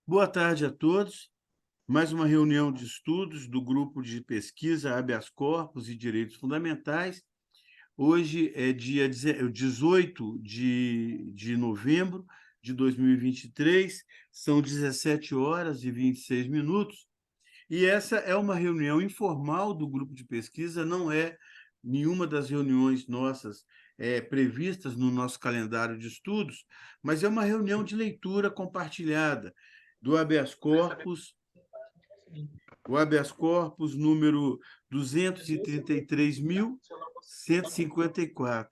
Boa tarde a todos. Mais uma reunião de estudos do grupo de pesquisa Habeas Corpus e Direitos Fundamentais. Hoje é dia 18 de novembro de 2023, são 17 horas e 26 minutos, e essa é uma reunião informal do grupo de pesquisa, não é nenhuma das reuniões nossas previstas no nosso calendário de estudos, mas é uma reunião de leitura compartilhada do habeas corpus, o habeas corpus número 233.154,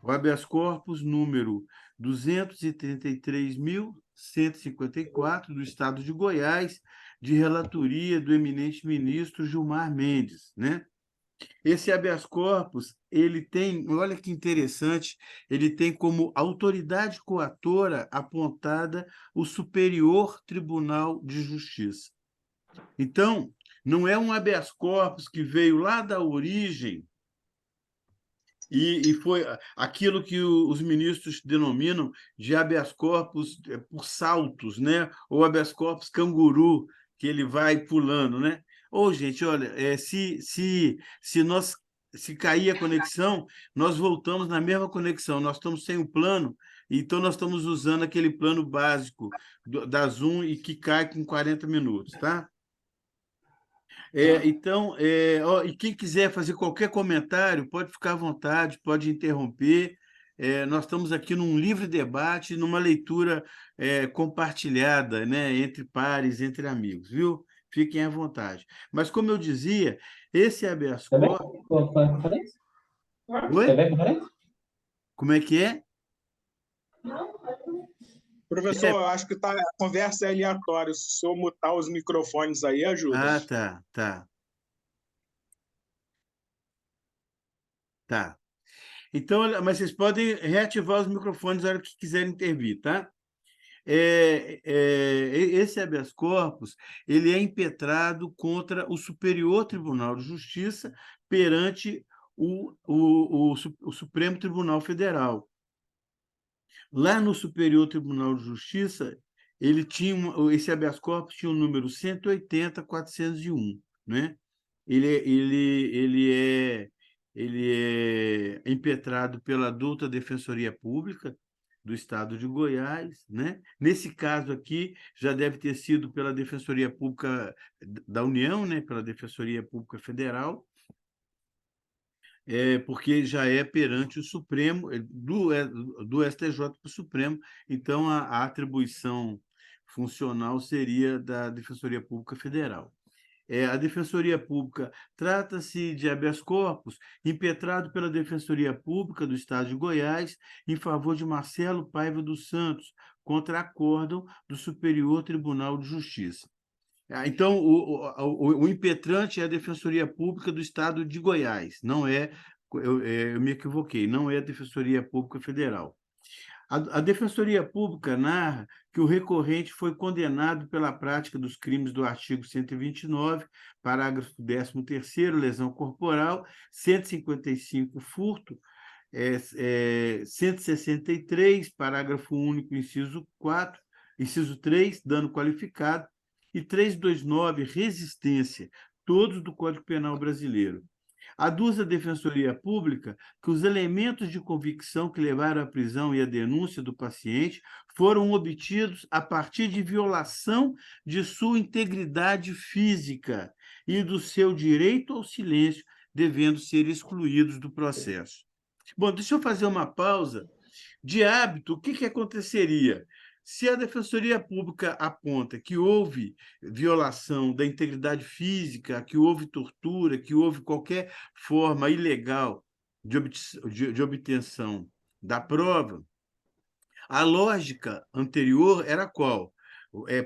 o habeas corpus número 233.154 do Estado de Goiás, de relatoria do eminente ministro Gilmar Mendes, né? Esse habeas corpus, ele tem, olha que interessante, ele tem como autoridade coatora apontada o Superior Tribunal de Justiça. Então, não é um habeas corpus que veio lá da origem e foi aquilo que os ministros denominam de habeas corpus por saltos, né? Ou habeas corpus canguru, que ele vai pulando, né? Ô, gente, olha, se cair a conexão, nós voltamos na mesma conexão, nós estamos sem o plano, então nós estamos usando aquele plano básico da Zoom e que cai com 40 minutos, tá? Então, e quem quiser fazer qualquer comentário, pode ficar à vontade, pode interromper. Nós estamos aqui num livre debate, numa leitura compartilhada, né, entre pares, entre amigos, viu? Fiquem à vontade. Mas, como eu dizia, esse habeas Vai ver corpus... a conferência? Vai Oi? ver a conferência? Como é que é? Professor, eu acho que a conversa é aleatória. Se eu mutar os microfones aí, ajuda. Ah, tá. Tá. Então, mas vocês podem reativar os microfones na hora que quiserem intervir, tá? Esse habeas corpus ele é impetrado contra o Superior Tribunal de Justiça perante o Supremo Tribunal Federal. Lá no Superior Tribunal de Justiça, esse habeas corpus tinha o número 180.401, né? Ele é impetrado pela Douta Defensoria Pública do Estado de Goiás, né? Nesse caso aqui, já deve ter sido pela Defensoria Pública da União, né? Pela Defensoria Pública Federal, porque já é perante o Supremo, do STJ para o Supremo, então a atribuição funcional seria da Defensoria Pública Federal. A Defensoria Pública trata-se de habeas corpus impetrado pela Defensoria Pública do Estado de Goiás em favor de Marcelo Paiva dos Santos, contra acórdão do Superior Tribunal de Justiça. Então, o impetrante é a Defensoria Pública do Estado de Goiás, não eu me equivoquei, não é a Defensoria Pública Federal. A Defensoria Pública narra que o recorrente foi condenado pela prática dos crimes do artigo 129, parágrafo 13º, lesão corporal, 155, furto, 163, parágrafo único, inciso 4, inciso 3, dano qualificado, e 329, resistência, todos do Código Penal Brasileiro. Aduz a Defensoria Pública que os elementos de convicção que levaram à prisão e à denúncia do paciente foram obtidos a partir de violação de sua integridade física e do seu direito ao silêncio, devendo ser excluídos do processo. Bom, deixa eu fazer uma pausa. De hábito, o que aconteceria? Se a Defensoria Pública aponta que houve violação da integridade física, que houve tortura, que houve qualquer forma ilegal de obtenção da prova, a lógica anterior era qual?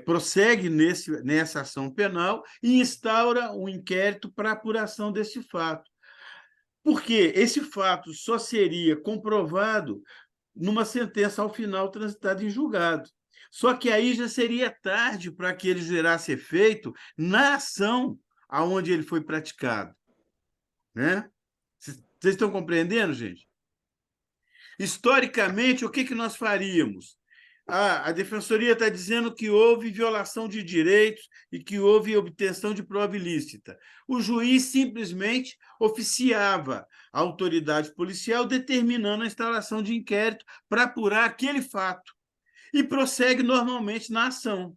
Prossegue nessa ação penal e instaura um inquérito para apuração desse fato. Porque esse fato só seria comprovado numa sentença ao final transitada em julgado. Só que aí já seria tarde para que ele gerasse efeito na ação aonde ele foi praticado, né? Vocês estão compreendendo, gente? Historicamente, o que nós faríamos? a Defensoria está dizendo que houve violação de direitos e que houve obtenção de prova ilícita. O juiz simplesmente oficiava a autoridade policial determinando a instalação de inquérito para apurar aquele fato e prossegue normalmente na ação.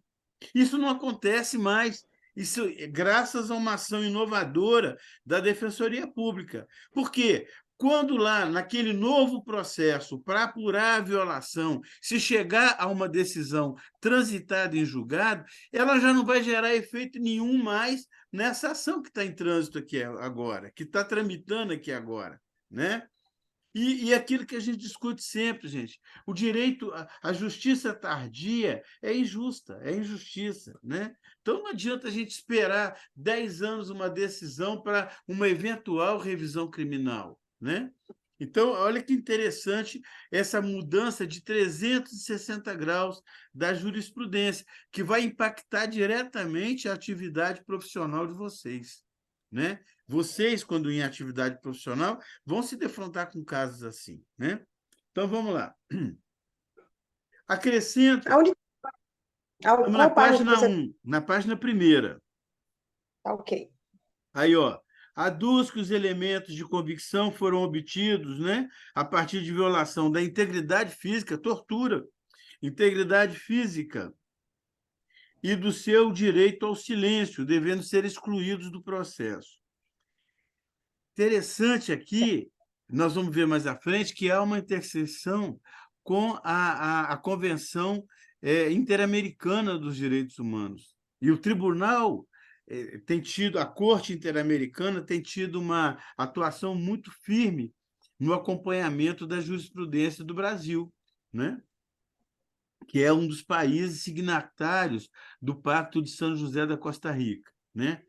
Isso não acontece mais. Isso graças a uma ação inovadora da Defensoria Pública. Por quê? Quando lá, naquele novo processo para apurar a violação, se chegar a uma decisão transitada em julgado, ela já não vai gerar efeito nenhum mais nessa ação que está em trânsito aqui agora, que está tramitando aqui agora, né? E aquilo que a gente discute sempre, gente, o direito, a justiça tardia é injusta, é injustiça, né? Então não adianta a gente esperar 10 anos uma decisão para uma eventual revisão criminal, né? Então, olha que interessante essa mudança de 360 graus da jurisprudência, que vai impactar diretamente a atividade profissional de vocês, né? Vocês, quando em atividade profissional, vão se defrontar com casos assim, né? Então, vamos lá. Acrescenta, Aonde, estamos na qual página que página você... 1, na página 1ª. Tá ok. Aí, ó, aduz que os elementos de convicção foram obtidos, né, a partir de violação da integridade física, tortura, integridade física e do seu direito ao silêncio, devendo ser excluídos do processo. Interessante aqui, nós vamos ver mais à frente, que há uma interseção com a Convenção Interamericana dos Direitos Humanos. E o Tribunal tem tido, a Corte Interamericana tem tido uma atuação muito firme no acompanhamento da jurisprudência do Brasil, né? Que é um dos países signatários do Pacto de São José da Costa Rica, né?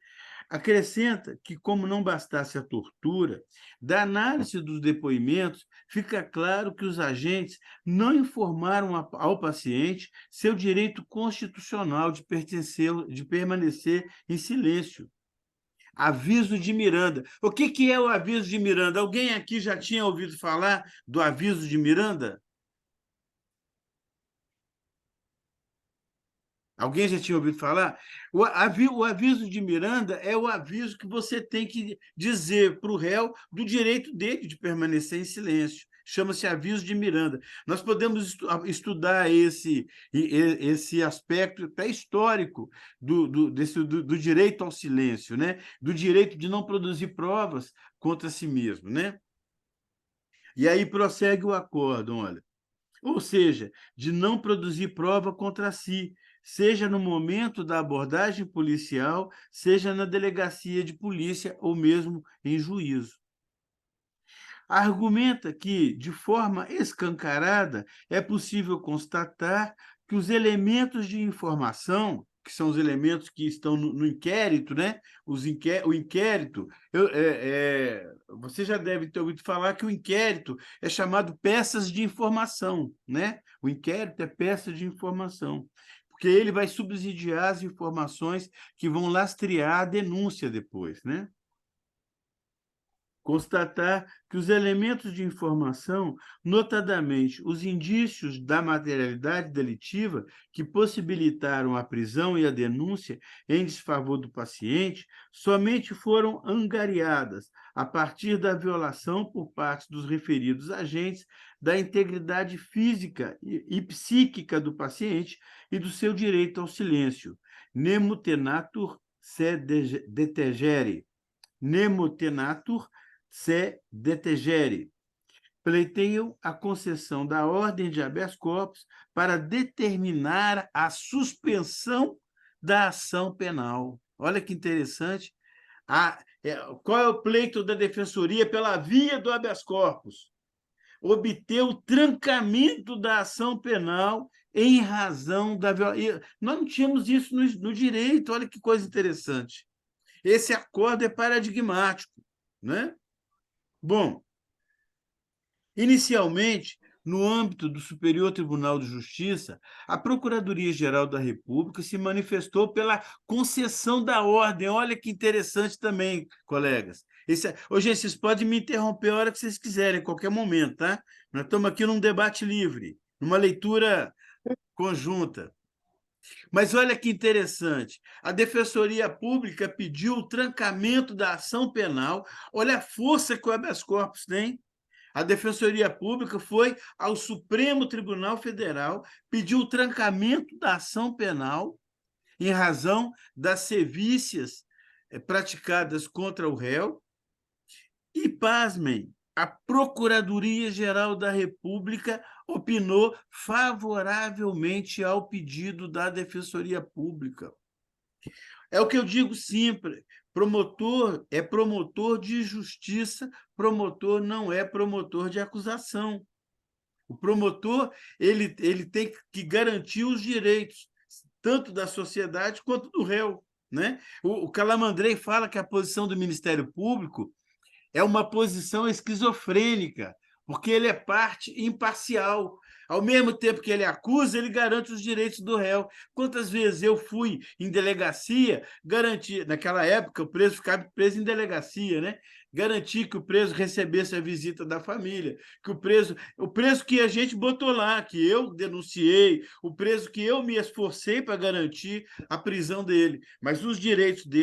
Acrescenta que, como não bastasse a tortura, da análise dos depoimentos, fica claro que os agentes não informaram ao paciente seu direito constitucional de permanecer em silêncio. Aviso de Miranda. O que é o aviso de Miranda? Alguém aqui já tinha ouvido falar do aviso de Miranda? Alguém já tinha ouvido falar? O aviso de Miranda é o aviso que você tem que dizer para o réu do direito dele de permanecer em silêncio. Chama-se aviso de Miranda. Nós podemos estudar esse aspecto até histórico do direito ao silêncio, né? Do direito de não produzir provas contra si mesmo, né? E aí prossegue o acórdão, olha. Ou seja, de não produzir prova contra si, seja no momento da abordagem policial, seja na delegacia de polícia ou mesmo em juízo. Argumenta que, de forma escancarada, é possível constatar que os elementos de informação, que são os elementos que estão no inquérito, né? O inquérito, você já deve ter ouvido falar que o inquérito é chamado peças de informação, né? O inquérito é peça de informação, porque ele vai subsidiar as informações que vão lastrear a denúncia depois, né? Constatar que os elementos de informação, notadamente os indícios da materialidade delitiva que possibilitaram a prisão e a denúncia em desfavor do paciente, somente foram angariadas a partir da violação por parte dos referidos agentes da integridade física e psíquica do paciente e do seu direito ao silêncio. Nemo tenatur se detegere. Nemo tenatur se detegere. Pleiteiam a concessão da ordem de habeas corpus para determinar a suspensão da ação penal. Olha que interessante. Qual é o pleito da Defensoria pela via do habeas corpus? Obter o trancamento da ação penal em razão da violência. Nós não tínhamos isso no direito, olha que coisa interessante. Esse acordo é paradigmático, né? Bom, inicialmente, no âmbito do Superior Tribunal de Justiça, a Procuradoria-Geral da República se manifestou pela concessão da ordem. Olha que interessante também, colegas. Gente, vocês podem me interromper a hora que vocês quiserem, a qualquer momento, tá? Nós estamos aqui num debate livre, numa leitura conjunta. Mas olha que interessante, a Defensoria Pública pediu o trancamento da ação penal, olha a força que o habeas corpus tem. A Defensoria Pública foi ao Supremo Tribunal Federal, pediu o trancamento da ação penal em razão das sevícias praticadas contra o réu. E, pasmem, a Procuradoria-Geral da República opinou favoravelmente ao pedido da Defensoria Pública. É o que eu digo sempre, promotor é promotor de justiça, promotor não é promotor de acusação. O promotor ele tem que garantir os direitos, tanto da sociedade quanto do réu. Né? O Calamandrei fala que a posição do Ministério Público é uma posição esquizofrênica, porque ele é parte imparcial. Ao mesmo tempo que ele acusa, ele garante os direitos do réu. Quantas vezes eu fui em delegacia, garantir, naquela época o preso ficava preso em delegacia, né? Garantir que o preso recebesse a visita da família, que o preso que a gente botou lá, que eu denunciei, o preso que eu me esforcei para garantir a prisão dele, mas os direitos dele